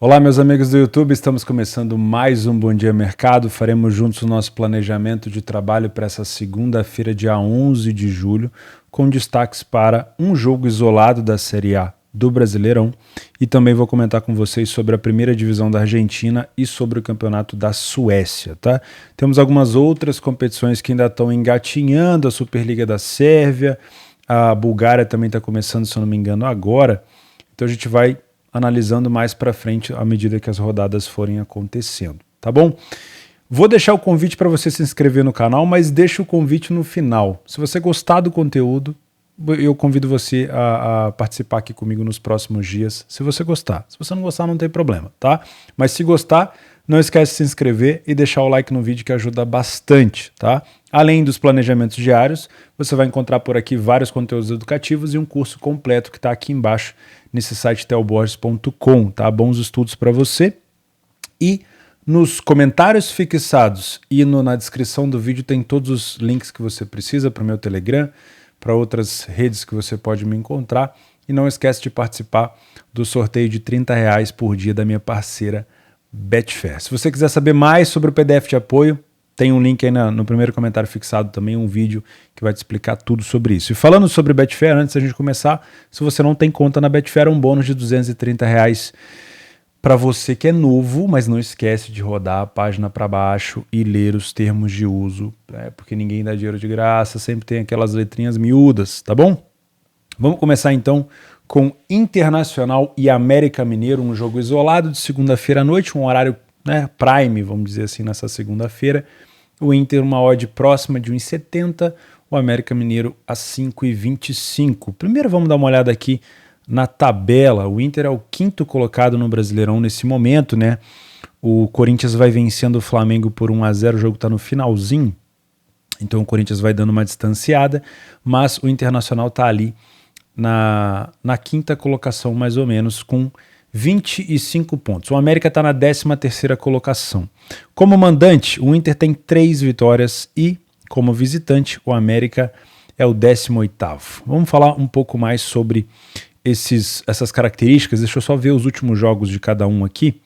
Olá, meus amigos do YouTube, estamos começando mais um Bom Dia Mercado. Faremos juntos o nosso planejamento de trabalho para essa segunda-feira, dia 11 de julho, com destaques para um jogo isolado da Série A do Brasileirão e também vou comentar com vocês sobre a primeira divisão da Argentina e sobre o campeonato da Suécia, tá? Temos algumas outras competições que ainda estão engatinhando, a Superliga da Sérvia, a Bulgária também está começando, se eu não me engano, agora. Então a gente vai analisando mais para frente à medida que as rodadas forem acontecendo, tá bom? Vou deixar o convite para você se inscrever no canal, mas deixa o convite no final. Se você gostar do conteúdo, eu convido você a participar aqui comigo nos próximos dias, se você gostar. Se você não gostar, não tem problema, tá? Mas se gostar, não esquece de se inscrever e deixar o like no vídeo que ajuda bastante, tá? Além dos planejamentos diários, você vai encontrar por aqui vários conteúdos educativos e um curso completo que está aqui embaixo nesse site theoborges.com, tá? Bons estudos para você. E nos comentários fixados e na descrição do vídeo tem todos os links que você precisa para o meu Telegram, para outras redes que você pode me encontrar. E não esquece de participar do sorteio de R$30 por dia da minha parceira Betfair. Se você quiser saber mais sobre o PDF de apoio, tem um link aí no primeiro comentário fixado também, um vídeo que vai te explicar tudo sobre isso. E falando sobre Betfair, antes da gente começar, se você não tem conta na Betfair, é um bônus de R$230 para você que é novo, mas não esquece de rodar a página para baixo e ler os termos de uso, porque ninguém dá dinheiro de graça, sempre tem aquelas letrinhas miúdas, tá bom? Vamos começar então com Internacional e América Mineiro, um jogo isolado de segunda-feira à noite, um horário prime, vamos dizer assim, nessa segunda-feira. O Inter uma odd próxima de 1,70, o América Mineiro a 5,25. Primeiro vamos dar uma olhada aqui na tabela. O Inter é o quinto colocado no Brasileirão nesse momento, né? O Corinthians vai vencendo o Flamengo por 1-0, o jogo está no finalzinho, então o Corinthians vai dando uma distanciada, mas o Internacional está ali na quinta colocação mais ou menos com 25 pontos. O América está na 13ª colocação. Como mandante, o Inter tem 3 vitórias e, como visitante, o América é o 18º. Vamos falar um pouco mais sobre essas características. Deixa eu só ver os últimos jogos de cada um aqui.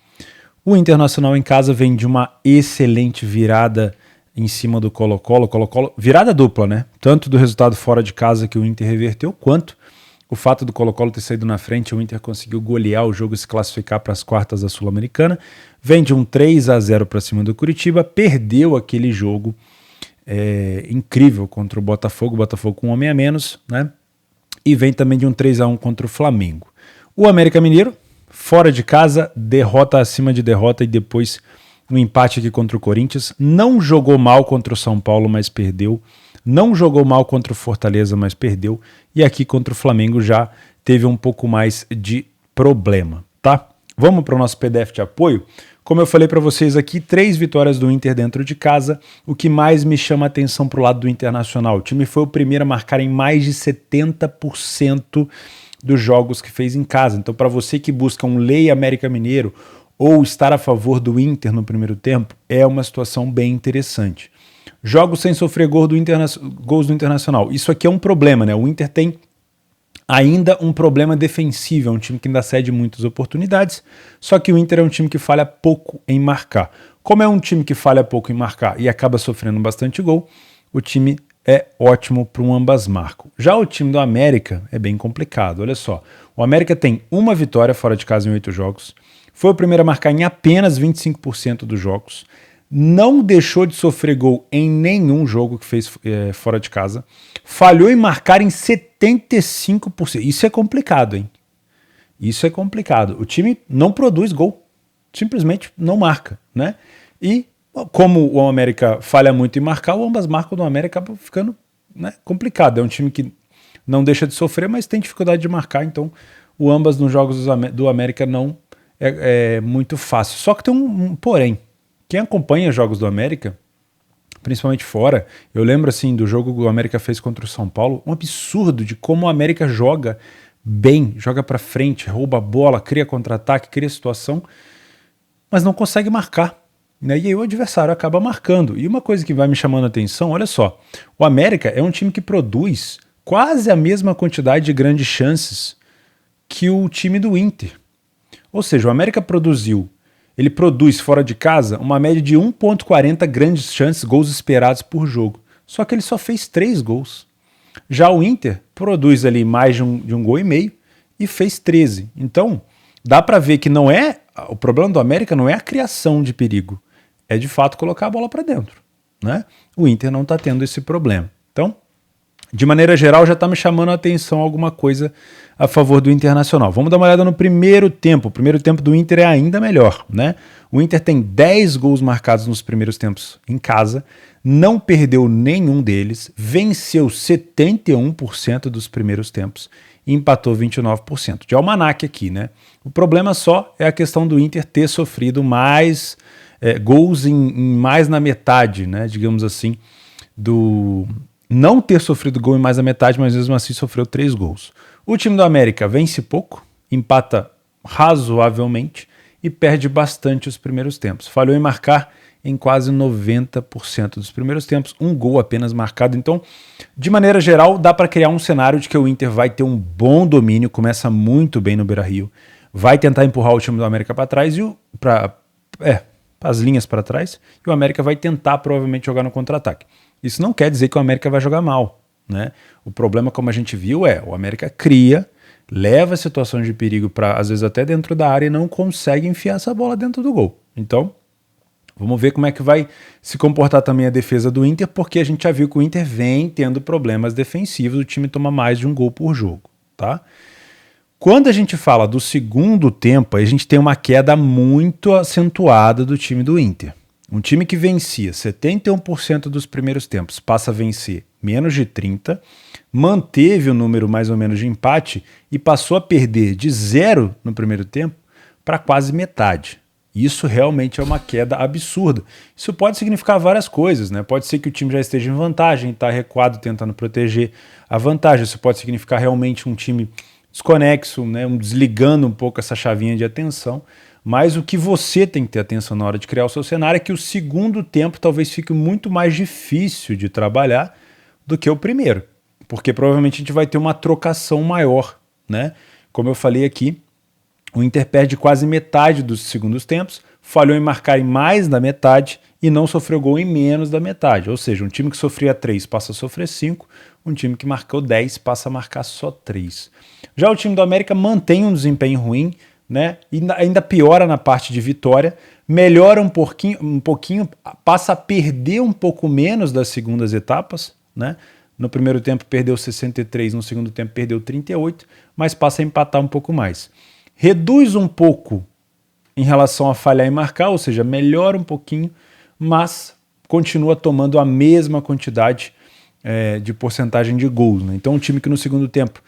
O Internacional em casa vem de uma excelente virada em cima do Colo-Colo. Virada dupla, né? Tanto do resultado fora de casa que o Inter reverteu, quanto o fato do Colo-Colo ter saído na frente, o Inter conseguiu golear o jogo e se classificar para as quartas da Sul-Americana. Vem de um 3-0 para cima do Curitiba, perdeu aquele jogo incrível contra o Botafogo com um homem a menos, né? E vem também de um 3-1 contra o Flamengo. O América Mineiro, fora de casa, derrota acima de derrota e depois um empate aqui contra o Corinthians. Não jogou mal contra o São Paulo, mas perdeu. Não jogou mal contra o Fortaleza, mas perdeu. E aqui contra o Flamengo já teve um pouco mais de problema, tá? Vamos para o nosso PDF de apoio. Como eu falei para vocês aqui, 3 vitórias do Inter dentro de casa. O que mais me chama a atenção para o lado do Internacional, o time foi o primeiro a marcar em mais de 70% dos jogos que fez em casa. Então, para você que busca um Lei América Mineiro ou estar a favor do Inter no primeiro tempo, é uma situação bem interessante. Jogos sem sofrer gols do Internacional. Isso aqui é um problema, né? O Inter tem ainda um problema defensivo, é um time que ainda cede muitas oportunidades, só que o Inter é um time que falha pouco em marcar. Como é um time que falha pouco em marcar e acaba sofrendo bastante gol, o time é ótimo para um ambas marcam. Já o time do América é bem complicado, olha só. O América tem uma vitória fora de casa em 8 jogos, foi o primeiro a marcar em apenas 25% dos jogos, não deixou de sofrer gol em nenhum jogo que fez fora de casa, falhou em marcar em 75%. Isso é complicado, hein? Isso é complicado. O time não produz gol, simplesmente não marca, né? E como o América falha muito em marcar, o ambas marcam do América acaba ficando, né, complicado. É um time que não deixa de sofrer, mas tem dificuldade de marcar, então o ambas nos jogos do América não é muito fácil. Só que tem um porém. Quem acompanha os jogos do América, principalmente fora, eu lembro assim do jogo que o América fez contra o São Paulo, um absurdo de como o América joga bem, joga pra frente, rouba a bola, cria contra-ataque, cria situação, mas não consegue marcar, né? E aí o adversário acaba marcando. E uma coisa que vai me chamando a atenção, olha só, o América é um time que produz quase a mesma quantidade de grandes chances que o time do Inter. Ou seja, o América ele produz fora de casa uma média de 1,40 grandes chances, gols esperados por jogo. Só que ele só fez 3 gols. Já o Inter produz ali mais de um gol e meio e fez 13. Então, dá para ver que o problema do América não é a criação de perigo, é de fato colocar a bola para dentro, né? O Inter não está tendo esse problema. Então, de maneira geral, já está me chamando a atenção alguma coisa a favor do Internacional. Vamos dar uma olhada no primeiro tempo. O primeiro tempo do Inter é ainda melhor, né? O Inter tem 10 gols marcados nos primeiros tempos em casa, não perdeu nenhum deles, venceu 71% dos primeiros tempos e empatou 29%. De almanaque aqui, né? O problema só é a questão do Inter ter sofrido mais gols mais na metade, né? Digamos assim, não ter sofrido gol em mais da metade, mas mesmo assim sofreu 3 gols. O time do América vence pouco, empata razoavelmente e perde bastante os primeiros tempos. Falhou em marcar em quase 90% dos primeiros tempos, um gol apenas marcado. Então, de maneira geral, dá para criar um cenário de que o Inter vai ter um bom domínio, começa muito bem no Beira-Rio, vai tentar empurrar o time do América para trás as linhas para trás, e o América vai tentar provavelmente jogar no contra-ataque. Isso não quer dizer que o América vai jogar mal, né? O problema, como a gente viu, o América cria, leva situações de perigo para, às vezes, até dentro da área e não consegue enfiar essa bola dentro do gol. Então, vamos ver como é que vai se comportar também a defesa do Inter, porque a gente já viu que o Inter vem tendo problemas defensivos, o time toma mais de um gol por jogo, tá? Quando a gente fala do segundo tempo, a gente tem uma queda muito acentuada do time do Inter. Um time que vencia 71% dos primeiros tempos passa a vencer menos de 30%, manteve o número mais ou menos de empate e passou a perder de 0 no primeiro tempo para quase metade. Isso realmente é uma queda absurda. Isso pode significar várias coisas, né? Pode ser que o time já esteja em vantagem, está recuado tentando proteger a vantagem. Isso pode significar realmente um time desconexo, né? Desligando um pouco essa chavinha de atenção. Mas o que você tem que ter atenção na hora de criar o seu cenário é que o segundo tempo talvez fique muito mais difícil de trabalhar do que o primeiro, porque provavelmente a gente vai ter uma trocação maior, né? Como eu falei aqui, o Inter perde quase metade dos segundos tempos, falhou em marcar em mais da metade e não sofreu gol em menos da metade. Ou seja, um time que sofria 3 passa a sofrer 5, um time que marcou 10 passa a marcar só 3. Já o time do América mantém um desempenho ruim, né? E ainda piora na parte de vitória, melhora um pouquinho, passa a perder um pouco menos das segundas etapas, né? No primeiro tempo perdeu 63, no segundo tempo perdeu 38, mas passa a empatar um pouco mais. Reduz um pouco em relação a falhar em marcar, ou seja, melhora um pouquinho, mas continua tomando a mesma quantidade de porcentagem de gols, né? Então um time que no segundo tempo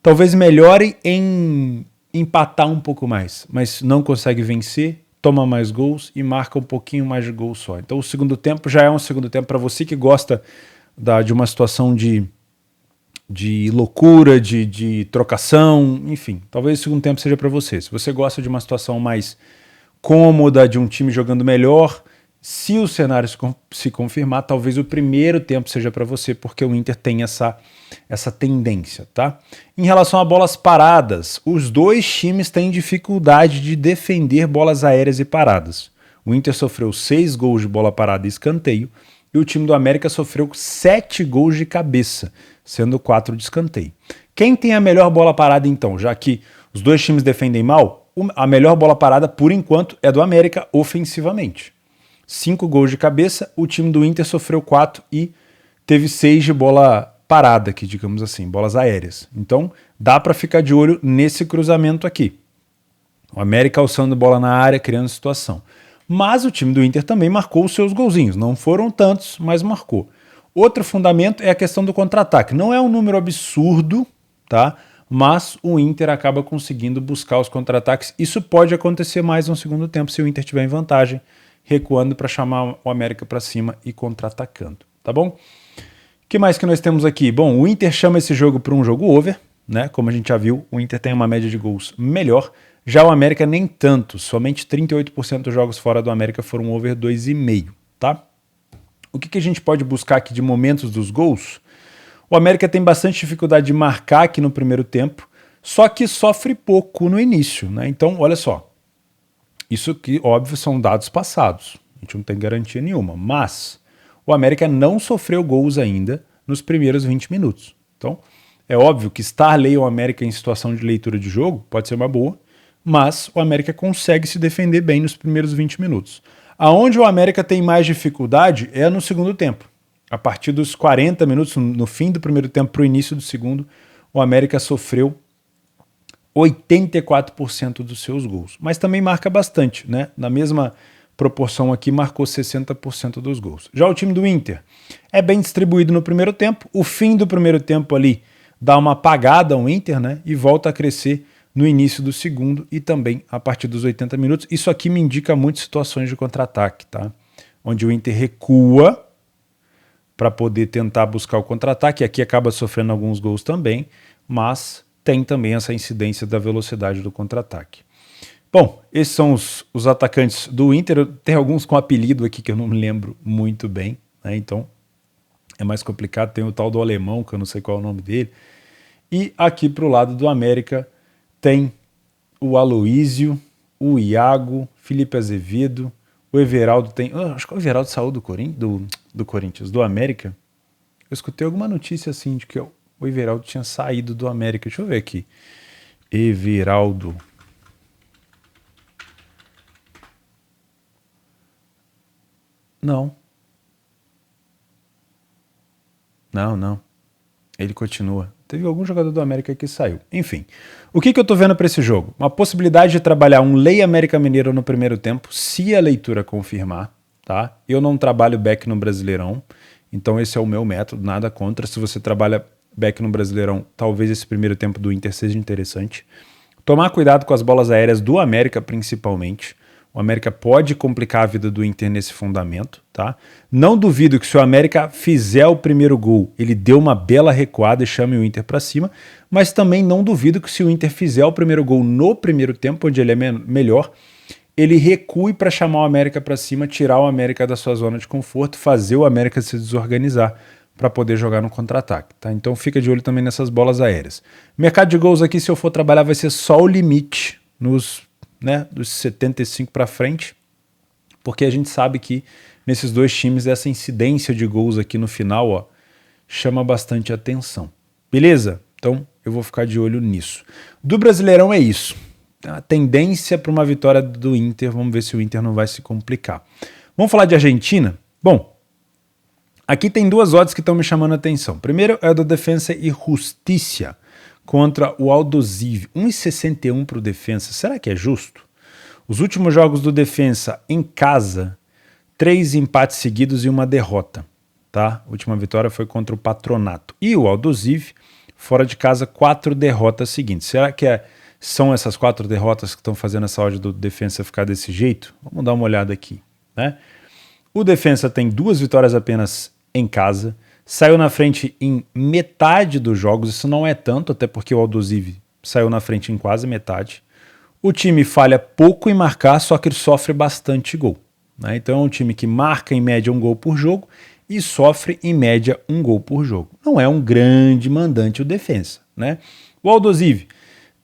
talvez melhore em empatar um pouco mais, mas não consegue vencer, toma mais gols e marca um pouquinho mais de gols só. Então o segundo tempo já é um segundo tempo para você que gosta de uma situação de loucura, de trocação, enfim, talvez o segundo tempo seja para você. Se você gosta de uma situação mais cômoda, de um time jogando melhor, se o cenário se confirmar, talvez o primeiro tempo seja para você, porque o Inter tem essa tendência, tá? Em relação a bolas paradas, os dois times têm dificuldade de defender bolas aéreas e paradas. O Inter sofreu 6 gols de bola parada e escanteio, e o time do América sofreu 7 gols de cabeça, sendo 4 de escanteio. Quem tem a melhor bola parada então? Já que os dois times defendem mal, a melhor bola parada, por enquanto, é do América ofensivamente. 5 gols de cabeça, o time do Inter sofreu 4 e teve 6 de bola parada aqui, digamos assim, bolas aéreas. Então, dá para ficar de olho nesse cruzamento aqui. O América alçando bola na área, criando situação. Mas o time do Inter também marcou os seus golzinhos. Não foram tantos, mas marcou. Outro fundamento é a questão do contra-ataque. Não é um número absurdo, tá? Mas o Inter acaba conseguindo buscar os contra-ataques. Isso pode acontecer mais no segundo tempo se o Inter estiver em vantagem, recuando para chamar o América para cima e contra-atacando, tá bom? O que mais que nós temos aqui? Bom, o Inter chama esse jogo para um jogo over, né? Como a gente já viu, o Inter tem uma média de gols melhor, já o América nem tanto, somente 38% dos jogos fora do América foram over 2,5, tá? O que a gente pode buscar aqui de momentos dos gols? O América tem bastante dificuldade de marcar aqui no primeiro tempo, só que sofre pouco no início, né? Então, olha só, isso aqui, óbvio, são dados passados, a gente não tem garantia nenhuma, mas o América não sofreu gols ainda nos primeiros 20 minutos. Então, é óbvio que estar o América em situação de leitura de jogo pode ser uma boa, mas o América consegue se defender bem nos primeiros 20 minutos. Aonde o América tem mais dificuldade é no segundo tempo. A partir dos 40 minutos, no fim do primeiro tempo para o início do segundo, o América sofreu 84% dos seus gols. Mas também marca bastante, né? Na mesma proporção aqui, marcou 60% dos gols. Já o time do Inter é bem distribuído no primeiro tempo. O fim do primeiro tempo ali dá uma apagada ao Inter, né? E volta a crescer no início do segundo e também a partir dos 80 minutos. Isso aqui me indica muitas situações de contra-ataque, tá? Onde o Inter recua para poder tentar buscar o contra-ataque. Aqui acaba sofrendo alguns gols também, mas tem também essa incidência da velocidade do contra-ataque. Bom, esses são os atacantes do Inter. Tem alguns com apelido aqui que eu não me lembro muito bem, né? Então é mais complicado. Tem o tal do alemão, que eu não sei qual é o nome dele. E aqui para o lado do América tem o Aloísio, o Iago, Felipe Azevedo, o Everaldo tem... acho que o Everaldo saiu do Corinthians, do América. Eu escutei alguma notícia assim de que o Everaldo tinha saído do América. Deixa eu ver aqui. Everaldo. Não. Ele continua. Teve algum jogador do América que saiu. Enfim, o que eu tô vendo para esse jogo? Uma possibilidade de trabalhar um Lei América Mineiro no primeiro tempo, se a leitura confirmar, tá? Eu não trabalho back no Brasileirão, então esse é o meu método, nada contra. Se você trabalha back no Brasileirão, talvez esse primeiro tempo do Inter seja interessante. Tomar cuidado com as bolas aéreas do América, principalmente. O América pode complicar a vida do Inter nesse fundamento, tá? Não duvido que se o América fizer o primeiro gol, ele dê uma bela recuada e chame o Inter para cima, mas também não duvido que se o Inter fizer o primeiro gol no primeiro tempo, onde ele é melhor, ele recue para chamar o América para cima, tirar o América da sua zona de conforto, fazer o América se desorganizar para poder jogar no contra-ataque, tá? Então fica de olho também nessas bolas aéreas. Mercado de gols aqui, se eu for trabalhar, vai ser só o limite dos 75 para frente, porque a gente sabe que nesses dois times essa incidência de gols aqui no final, ó, chama bastante atenção. Beleza? Então eu vou ficar de olho nisso. Do Brasileirão é isso. A tendência para uma vitória do Inter, vamos ver se o Inter não vai se complicar. Vamos falar de Argentina? Bom, aqui tem duas odds que estão me chamando a atenção. Primeiro é a do Defensa e Justiça contra o Aldosivi, 1,61 para o Defensa. Será que é justo? Os últimos jogos do Defensa em casa, 3 empates seguidos e uma derrota. Tá? A última vitória foi contra o Patronato. E o Aldosivi, fora de casa, 4 derrotas seguintes. Será que são essas 4 derrotas que estão fazendo essa odd do Defensa ficar desse jeito? Vamos dar uma olhada aqui, né? O Defensa tem 2 vitórias apenas em casa, saiu na frente em metade dos jogos, isso não é tanto, até porque o Aldosivi saiu na frente em quase metade. O time falha pouco em marcar, só que ele sofre bastante gol, né? Então é um time que marca em média 1 gol por jogo e sofre em média 1 gol por jogo. Não é um grande mandante o Defensa, né? O Aldosivi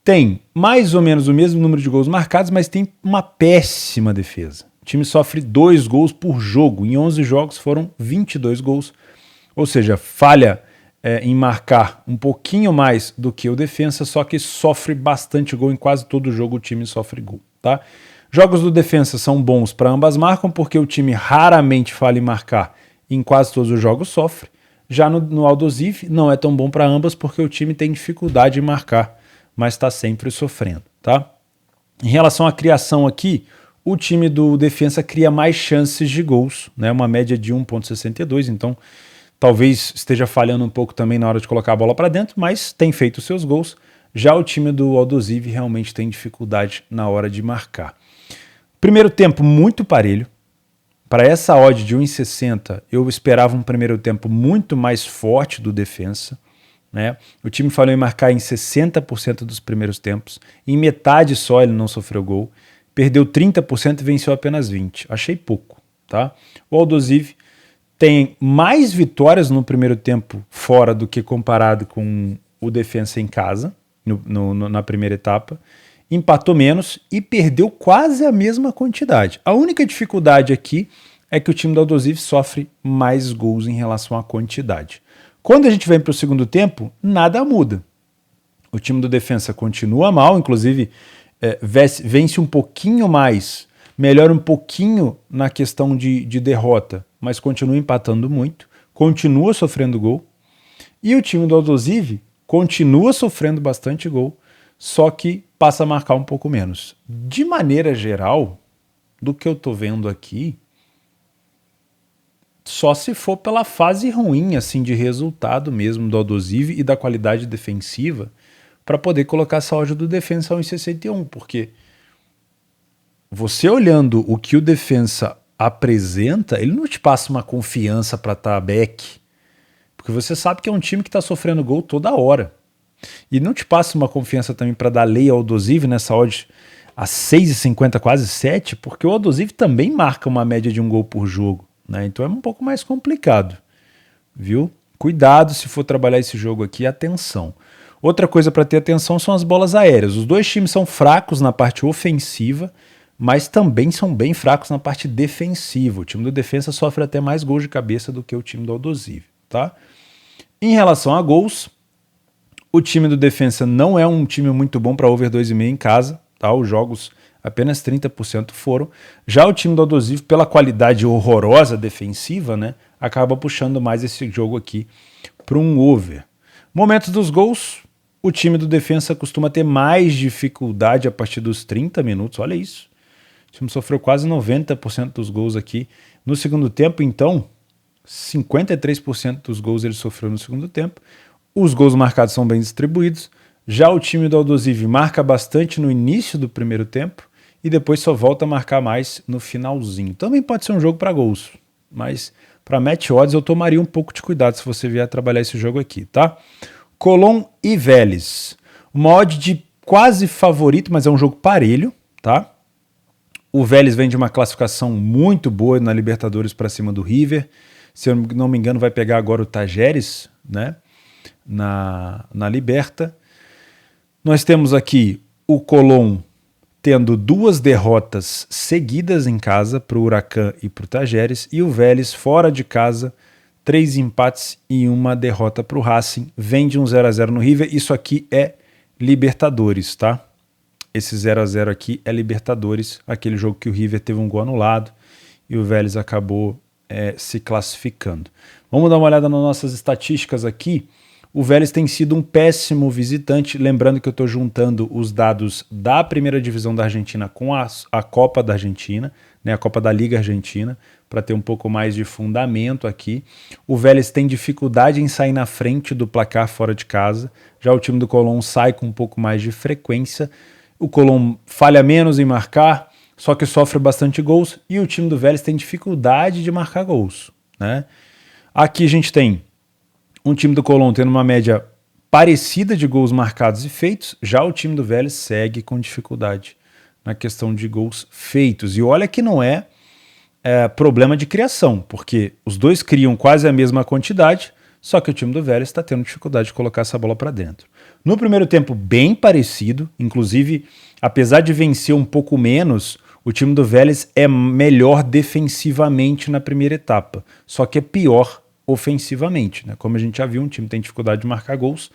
tem mais ou menos o mesmo número de gols marcados, mas tem uma péssima defesa. O time sofre 2 gols por jogo, em 11 jogos foram 22 gols. Ou seja, falha em marcar um pouquinho mais do que o Defensa, só que sofre bastante gol. Em quase todo jogo o time sofre gol, tá? Jogos do Defensa são bons para ambas marcam, porque o time raramente falha em marcar, em quase todos os jogos sofre. Já no Aldosivi não é tão bom para ambas, porque o time tem dificuldade em marcar, mas está sempre sofrendo, tá? Em relação à criação aqui, o time do Defensa cria mais chances de gols, né? Uma média de 1,62, então talvez esteja falhando um pouco também na hora de colocar a bola para dentro, mas tem feito seus gols. Já o time do Aldosivi realmente tem dificuldade na hora de marcar. Primeiro tempo muito parelho. Para essa odd de 1,60, eu esperava um primeiro tempo muito mais forte do Defensa, né? O time falhou em marcar em 60% dos primeiros tempos. Em metade só ele não sofreu gol. Perdeu 30% e venceu apenas 20%. Achei pouco, tá? O Aldosivi tem mais vitórias no primeiro tempo fora do que comparado com o Defensa em casa, na primeira etapa, empatou menos e perdeu quase a mesma quantidade. A única dificuldade aqui é que o time do Aldosivi sofre mais gols em relação à quantidade. Quando a gente vem para o segundo tempo, nada muda. O time do Defensa continua mal, inclusive vence um pouquinho mais, melhora um pouquinho na questão de derrota, mas continua empatando muito, continua sofrendo gol. E o time do Aldosivi continua sofrendo bastante gol, só que passa a marcar um pouco menos. De maneira geral, do que eu estou vendo aqui, só se for pela fase ruim assim de resultado mesmo do Aldosivi e da qualidade defensiva para poder colocar essa odd do Defensa a 1,61, porque você olhando o que o Defensa apresenta, ele não te passa uma confiança para estar back, porque você sabe que é um time que está sofrendo gol toda hora. E não te passa uma confiança também para dar lei ao Aldosivi nessa odd a 6,50, quase 7, porque o Aldosivi também marca uma média de um gol por jogo, né? Então é um pouco mais complicado, viu? Cuidado se for trabalhar esse jogo aqui, atenção. Outra coisa para ter atenção são as bolas aéreas. Os dois times são fracos na parte ofensiva, mas também são bem fracos na parte defensiva. O time do Defensa sofre até mais gols de cabeça do que o time do Aldosivi, tá? Em relação a gols, o time do Defensa não é um time muito bom para over 2,5 em casa, tá? Os jogos apenas 30% foram. Já o time do Aldosivi, pela qualidade horrorosa defensiva, né, acaba puxando mais esse jogo aqui para um over. Momentos dos gols, o time do Defensa costuma ter mais dificuldade a partir dos 30 minutos, olha isso. O time sofreu quase 90% dos gols aqui. No segundo tempo, então, 53% dos gols ele sofreu no segundo tempo. Os gols marcados são bem distribuídos. Já o time do Aldosivi marca bastante no início do primeiro tempo e depois só volta a marcar mais no finalzinho. Também pode ser um jogo para gols, mas para match odds eu tomaria um pouco de cuidado se você vier trabalhar esse jogo aqui, tá? Colón e Vélez. Uma odd de quase favorito, mas é um jogo parelho, tá? O Vélez vem de uma classificação muito boa na Libertadores para cima do River. Se eu não me engano, vai pegar agora o Tajeres, né? Na Liberta. Nós temos aqui o Colón tendo 2 derrotas seguidas em casa para o Huracan e para o Tajeres, e o Vélez fora de casa, 3 empates e 1 derrota para o Racing, vem de um 0-0 no River. Isso aqui é Libertadores, tá? Esse 0-0 aqui é Libertadores, aquele jogo que o River teve um gol anulado e o Vélez acabou se classificando. Vamos dar uma olhada nas nossas estatísticas aqui. O Vélez tem sido um péssimo visitante, lembrando que eu estou juntando os dados da primeira divisão da Argentina com a Copa da Argentina, né, a Copa da Liga Argentina, para ter um pouco mais de fundamento aqui. O Vélez tem dificuldade em sair na frente do placar fora de casa, já o time do Colón sai com um pouco mais de frequência. O Colón falha menos em marcar, só que sofre bastante gols, e o time do Vélez tem dificuldade de marcar gols, né? Aqui a gente tem um time do Colón tendo uma média parecida de gols marcados e feitos, já o time do Vélez segue com dificuldade na questão de gols feitos. E olha que não é problema de criação, porque os dois criam quase a mesma quantidade, só que o time do Vélez está tendo dificuldade de colocar essa bola para dentro. No primeiro tempo, bem parecido, inclusive, apesar de vencer um pouco menos, o time do Vélez é melhor defensivamente na primeira etapa, só que é pior ofensivamente, né? Como a gente já viu, um time tem dificuldade de marcar gols,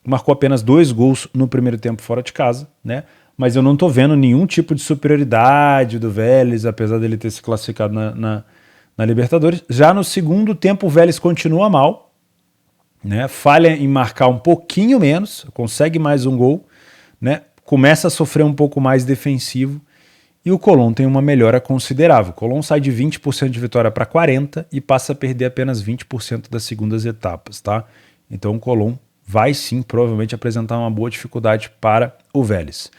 marcou apenas 2 gols no primeiro tempo fora de casa, né? Mas eu não tô vendo nenhum tipo de superioridade do Vélez, apesar dele ter se classificado na Libertadores. Já no segundo tempo o Vélez continua mal, né? Falha em marcar um pouquinho menos, consegue mais um gol, né? Começa a sofrer um pouco mais defensivo. E o Colón tem uma melhora considerável. O Colón sai de 20% de vitória para 40% e passa a perder apenas 20% das segundas etapas, tá? Então o Colón vai sim, provavelmente, apresentar uma boa dificuldade para o Vélez.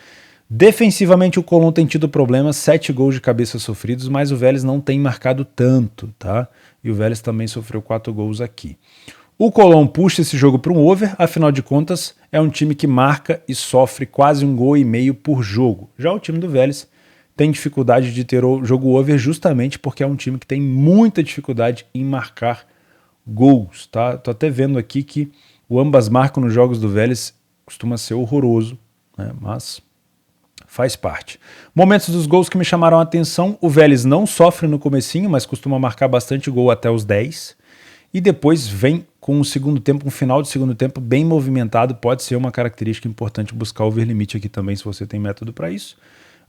Defensivamente o Colón tem tido problemas, 7 gols de cabeça sofridos, mas o Vélez não tem marcado tanto, tá? E o Vélez também sofreu 4 gols aqui. O Colón puxa esse jogo para um over, afinal de contas é um time que marca e sofre quase 1,5 gols por jogo. Já o time do Vélez tem dificuldade de ter o jogo over justamente porque é um time que tem muita dificuldade em marcar gols, tá? Tô até vendo aqui que o ambas marcam nos jogos do Vélez costuma ser horroroso, né? Mas faz parte. Momentos dos gols que me chamaram a atenção: o Vélez não sofre no comecinho, mas costuma marcar bastante gol até os 10. E depois vem com um segundo tempo, um final de segundo tempo bem movimentado. Pode ser uma característica importante buscar o over-limite aqui também, se você tem método para isso.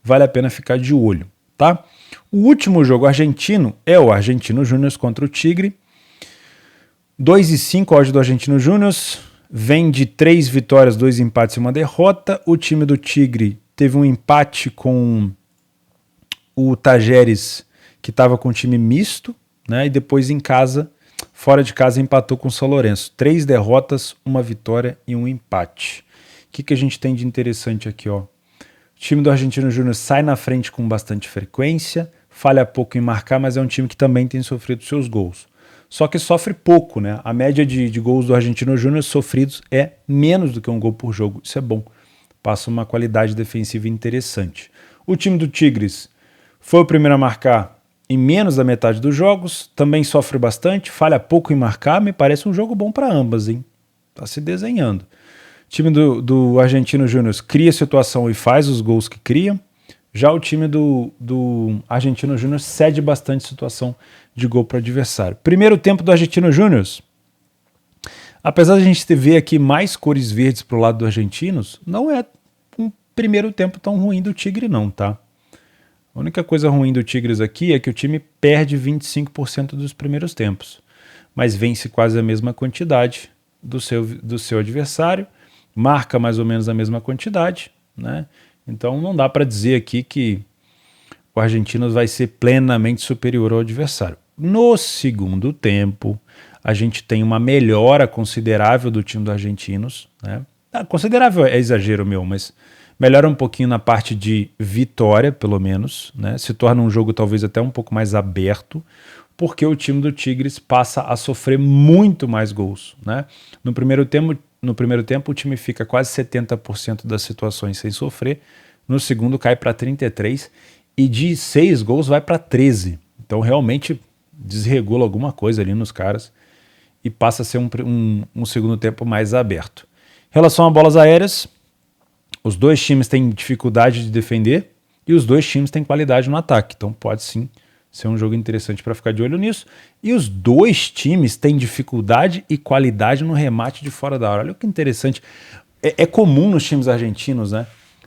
Vale a pena ficar de olho, tá? O último jogo argentino é o Argentino Júnior contra o Tigre. 2,5 odd do Argentino Júnior. Vem de 3 vitórias, 2 empates e 1 derrota. O time do Tigre teve um empate com o Tajeres, que estava com um time misto, né? E depois em casa, fora de casa, empatou com o São Lourenço. 3 derrotas, 1 vitória e 1 empate. O que a gente tem de interessante aqui, ó? O time do Argentino Júnior sai na frente com bastante frequência, falha pouco em marcar, mas é um time que também tem sofrido seus gols. Só que sofre pouco, né? A média de gols do Argentino Júnior sofridos é menos do que um gol por jogo. Isso é bom. Passa uma qualidade defensiva interessante. O time do Tigres foi o primeiro a marcar em menos da metade dos jogos, também sofre bastante, falha pouco em marcar, me parece um jogo bom para ambas, hein? Tá se desenhando. O time do Argentino Júnior cria situação e faz os gols que cria. Já o time do Argentino Júnior cede bastante situação de gol para o adversário. Primeiro tempo do Argentino Júnior. Apesar de a gente ver aqui mais cores verdes para o lado dos argentinos, não é um primeiro tempo tão ruim do Tigre não, tá? A única coisa ruim do Tigres aqui é que o time perde 25% dos primeiros tempos, mas vence quase a mesma quantidade do seu adversário, marca mais ou menos a mesma quantidade, né? Então não dá para dizer aqui que o Argentinos vai ser plenamente superior ao adversário. No segundo tempo, a gente tem uma melhora considerável do time dos Argentinos, né? Considerável é exagero meu, mas melhora um pouquinho na parte de vitória, pelo menos, né? Se torna um jogo talvez até um pouco mais aberto, porque o time do Tigres passa a sofrer muito mais gols, né? No primeiro tempo, o time fica quase 70% das situações sem sofrer, no segundo cai para 33% e de 6 gols vai para 13%. Então realmente desregula alguma coisa ali nos caras e passa a ser um segundo tempo mais aberto. Em relação a bolas aéreas, os dois times têm dificuldade de defender e os dois times têm qualidade no ataque. Então pode sim ser um jogo interessante para ficar de olho nisso. E os dois times têm dificuldade e qualidade no remate de fora da área. Olha que interessante. É comum nos times argentinos, né,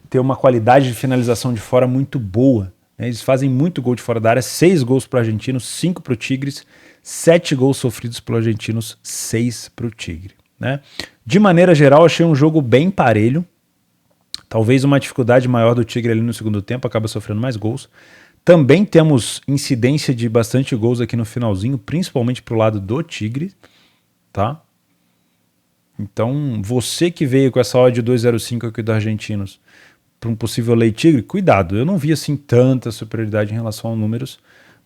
ter uma qualidade de finalização de fora muito boa. Né? Eles fazem muito gol de fora da área. 6 gols para o Argentinos, 5 para o Tigres. 7 gols sofridos pelo Argentinos, 6 para o Tigre. Né? De maneira geral, achei um jogo bem parelho. Talvez uma dificuldade maior do Tigre ali no segundo tempo, acaba sofrendo mais gols. Também temos incidência de bastante gols aqui no finalzinho, principalmente para o lado do Tigre, tá? Então, você que veio com essa odd de 2,05 aqui dos Argentinos para um possível lei Tigre, cuidado, eu não vi assim tanta superioridade em relação a números,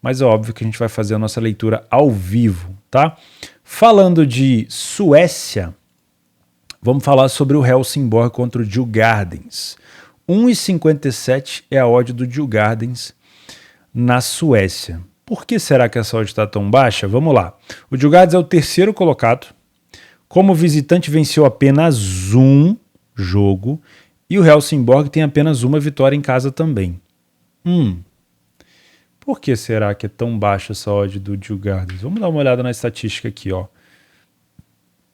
mas é óbvio que a gente vai fazer a nossa leitura ao vivo, tá? Falando de Suécia, vamos falar sobre o Helsingborg contra o Djurgårdens. 1,57 é a odd do Djurgårdens na Suécia. Por que será que essa odd está tão baixa? Vamos lá. O Djurgårdens é o terceiro colocado. Como visitante venceu apenas um jogo e o Helsingborg tem apenas uma vitória em casa também. Por que será que é tão baixa essa odd do Djurgårdens? Vamos dar uma olhada na estatística aqui, ó.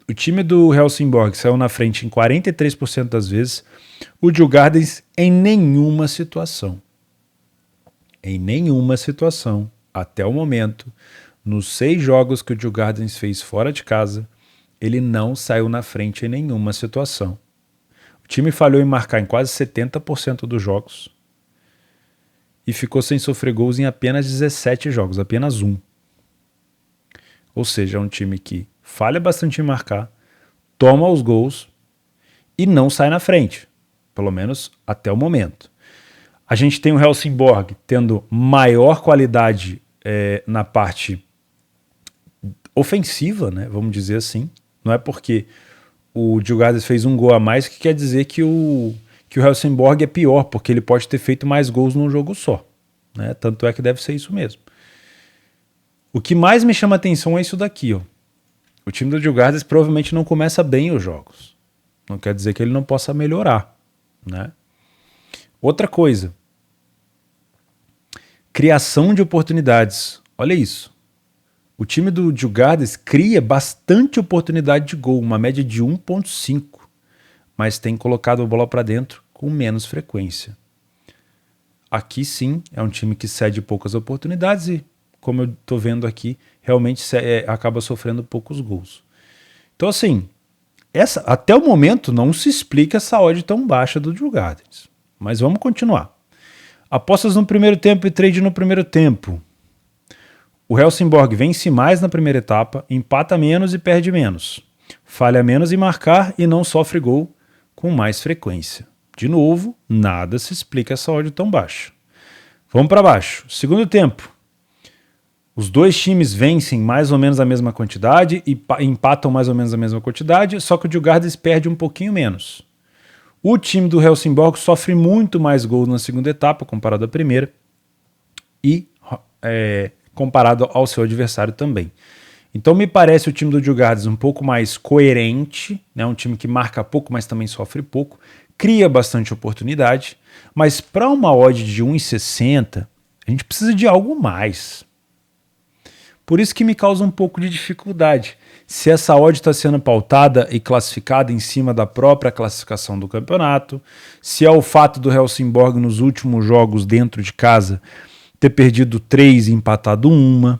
O time do Helsingborg saiu na frente em 43% das vezes. O Djurgårdens em nenhuma situação. Em nenhuma situação, até o momento, nos 6 jogos que o Djurgårdens fez fora de casa, ele não saiu na frente em nenhuma situação. O time falhou em marcar em quase 70% dos jogos e ficou sem sofrer gols em apenas 17 jogos, apenas um. Ou seja, é um time que falha bastante em marcar, toma os gols e não sai na frente, pelo menos até o momento. A gente tem o Helsingborg tendo maior qualidade na parte ofensiva, né, vamos dizer assim. Não é porque o Djurgårdens fez um gol a mais que quer dizer que o Helsingborg é pior, porque ele pode ter feito mais gols num jogo só. Né? Tanto é que deve ser isso mesmo. O que mais me chama a atenção é isso daqui, ó. O time do Djurgårdens provavelmente não começa bem os jogos. Não quer dizer que ele não possa melhorar, né? Outra coisa, criação de oportunidades. Olha isso. O time do Djurgården cria bastante oportunidade de gol, uma média de 1,5, mas tem colocado a bola para dentro com menos frequência. Aqui sim é um time que cede poucas oportunidades e, como eu estou vendo aqui, realmente acaba sofrendo poucos gols. Então assim, até o momento não se explica essa odd tão baixa do Djurgården. Mas vamos continuar. Apostas no primeiro tempo e trade no primeiro tempo. O Helsingborg vence mais na primeira etapa, empata menos e perde menos. Falha menos em marcar e não sofre gol com mais frequência. De novo, nada se explica essa odd tão baixa. Vamos para baixo. Segundo tempo. Os dois times vencem mais ou menos a mesma quantidade e empatam mais ou menos a mesma quantidade, só que o Djurgården perde um pouquinho menos. O time do Helsingborg sofre muito mais gols na segunda etapa comparado à primeira e comparado ao seu adversário também. Então me parece o time do Djurgården um pouco mais coerente, né? Um time que marca pouco, mas também sofre pouco, cria bastante oportunidade, mas para uma odd de 1,60 a gente precisa de algo mais. Por isso que me causa um pouco de dificuldade. Se essa odd está sendo pautada e classificada em cima da própria classificação do campeonato, se é o fato do Helsingborg nos últimos jogos dentro de casa ter perdido 3 e empatado 1.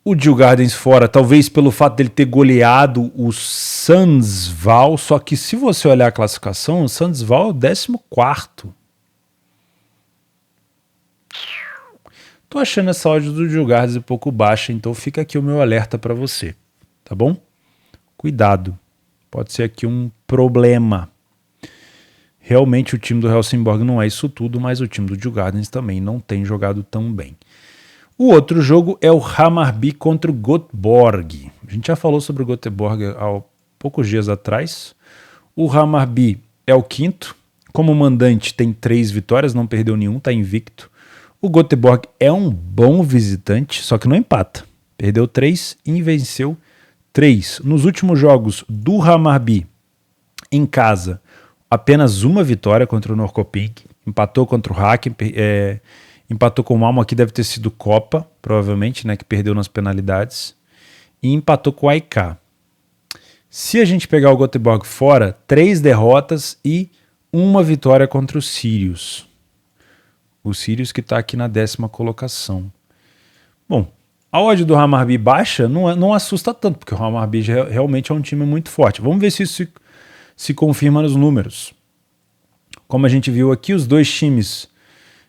O Djurgården fora, talvez pelo fato dele ter goleado o Sundsvall, só que se você olhar a classificação, o Sundsvall é o 14º. Tô achando essa odd do Djurgården um pouco baixa, então fica aqui o meu alerta para você, tá bom? Cuidado, pode ser aqui um problema. Realmente o time do Helsingborg não é isso tudo, mas o time do Djurgården também não tem jogado tão bem. O outro jogo é o Hammarby contra o Göteborg. A gente já falou sobre o Göteborg há poucos dias atrás. O Hammarby é o quinto, como mandante tem 3 vitórias, não perdeu nenhum, está invicto. O Göteborg é um bom visitante, só que não empata. Perdeu 3 e venceu 3. Nos últimos jogos do Hammarby em casa, apenas uma vitória contra o Norrköping. Empatou contra o Häcken, empatou com o Malmö, que deve ter sido Copa, provavelmente, né, que perdeu nas penalidades. E empatou com o AIK. Se a gente pegar o Göteborg fora, 3 derrotas e 1 vitória contra o Sirius. O Sirius que está aqui na 10ª colocação. Bom, a odd do Hammarby baixa não assusta tanto, porque o Hammarby realmente é um time muito forte. Vamos ver se isso se confirma nos números. Como a gente viu aqui, os dois times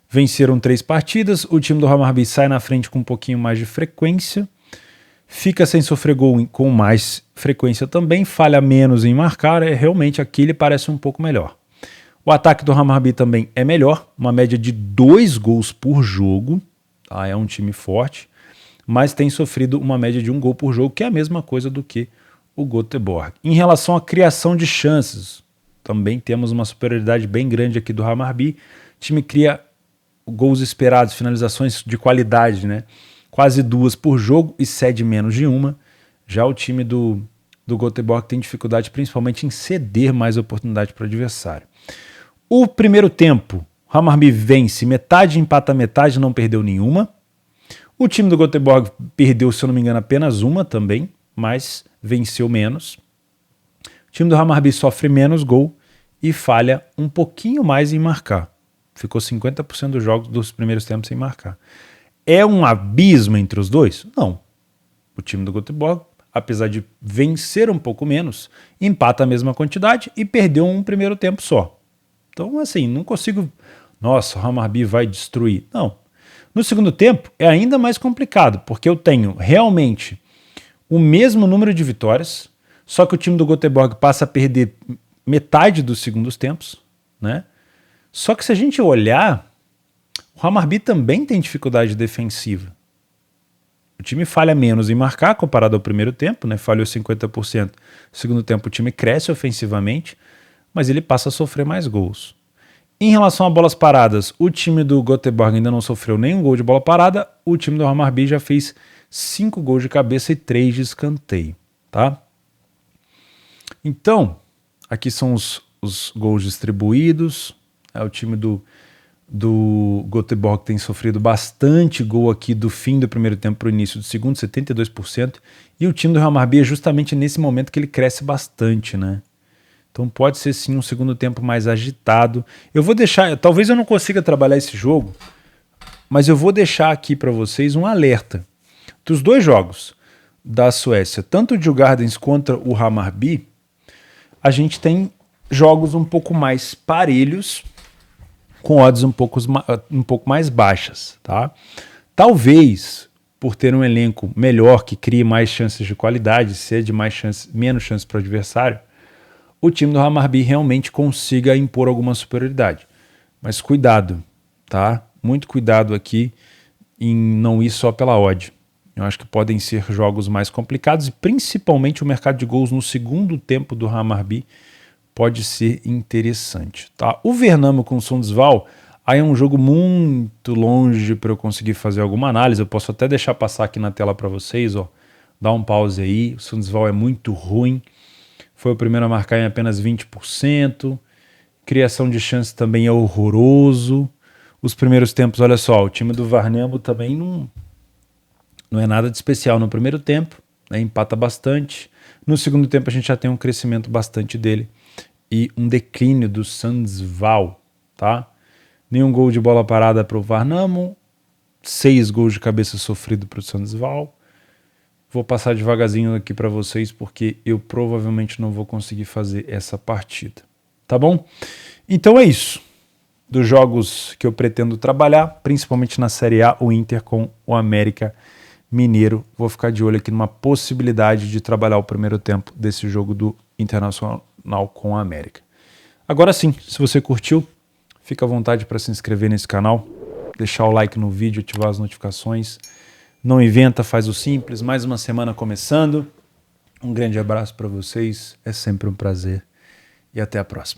venceram 3 partidas. O time do Hammarby sai na frente com um pouquinho mais de frequência. Fica sem sofrer gol com mais frequência também. Falha menos em marcar. Realmente aqui ele parece um pouco melhor. O ataque do Hammarby também é melhor, uma média de 2 gols por jogo, tá? É um time forte, mas tem sofrido uma média de 1 gol por jogo, que é a mesma coisa do que o Göteborg. Em relação à criação de chances, também temos uma superioridade bem grande aqui do Hammarby. O time cria gols esperados, finalizações de qualidade, né? Quase 2 por jogo e cede menos de 1. Já o time do Göteborg tem dificuldade principalmente em ceder mais oportunidade para o adversário. O primeiro tempo, o Hammarby vence metade, empata metade, não perdeu nenhuma. O time do Göteborg perdeu, se eu não me engano, apenas 1 também, mas venceu menos. O time do Hammarby sofre menos gol e falha um pouquinho mais em marcar. Ficou 50% dos jogos dos primeiros tempos sem marcar. É um abismo entre os dois? Não. O time do Göteborg, apesar de vencer um pouco menos, empata a mesma quantidade e perdeu um primeiro tempo só. Então, assim, não consigo... Nossa, o Hammarby vai destruir. Não. No segundo tempo, é ainda mais complicado, porque eu tenho realmente o mesmo número de vitórias, só que o time do Göteborg passa a perder metade dos segundos tempos, né? Só que se a gente olhar, o Hammarby também tem dificuldade defensiva. O time falha menos em marcar comparado ao primeiro tempo, né? Falhou 50%. No segundo tempo, o time cresce ofensivamente, mas ele passa a sofrer mais gols. Em relação a bolas paradas, o time do Göteborg ainda não sofreu nenhum gol de bola parada, o time do Hammarby já fez 5 gols de cabeça e 3 de escanteio, tá? Então, aqui são os gols distribuídos. O time do Göteborg tem sofrido bastante gol aqui do fim do primeiro tempo para o início do segundo, 72%. E o time do Real Madrid é justamente nesse momento que ele cresce bastante, né? Então pode ser sim um segundo tempo mais agitado. Eu vou deixar, talvez eu não consiga trabalhar esse jogo, mas eu vou deixar aqui para vocês um alerta. Dos dois jogos da Suécia, tanto o Djurgårdens contra o Hammarby, a gente tem jogos um pouco mais parelhos, com odds um pouco mais baixas, tá? Talvez, por ter um elenco melhor, que crie mais chances de qualidade, cede menos chances para o adversário, o time do Hammarby realmente consiga impor alguma superioridade. Mas cuidado, tá? Muito cuidado aqui em não ir só pela odd. Eu acho que podem ser jogos mais complicados e principalmente o mercado de gols no segundo tempo do Hammarby pode ser interessante, tá? O Värnamo com o Sundsvall, aí é um jogo muito longe para eu conseguir fazer alguma análise. Eu posso até deixar passar aqui na tela para vocês, ó. Dá um pause aí. O Sundsvall é muito ruim. Foi o primeiro a marcar em apenas 20%. Criação de chance também é horroroso. Os primeiros tempos, olha só, o time do Värnamo também não é nada de especial no primeiro tempo, né, empata bastante. No segundo tempo a gente já tem um crescimento bastante dele e um declínio do Sundsvall, tá? Nenhum gol de bola parada para o Värnamo, 6 gols de cabeça sofrido para o Sundsvall. Vou passar devagarzinho aqui para vocês porque eu provavelmente não vou conseguir fazer essa partida, tá bom? Então é isso. Dos jogos que eu pretendo trabalhar, principalmente na Série A, o Inter com o América Mineiro. Vou ficar de olho aqui numa possibilidade de trabalhar o primeiro tempo desse jogo do Internacional com a América. Agora sim, se você curtiu, fica à vontade para se inscrever nesse canal, deixar o like no vídeo, ativar as notificações. Não inventa, faz o simples. Mais uma semana começando. Um grande abraço para vocês. É sempre um prazer. E até a próxima.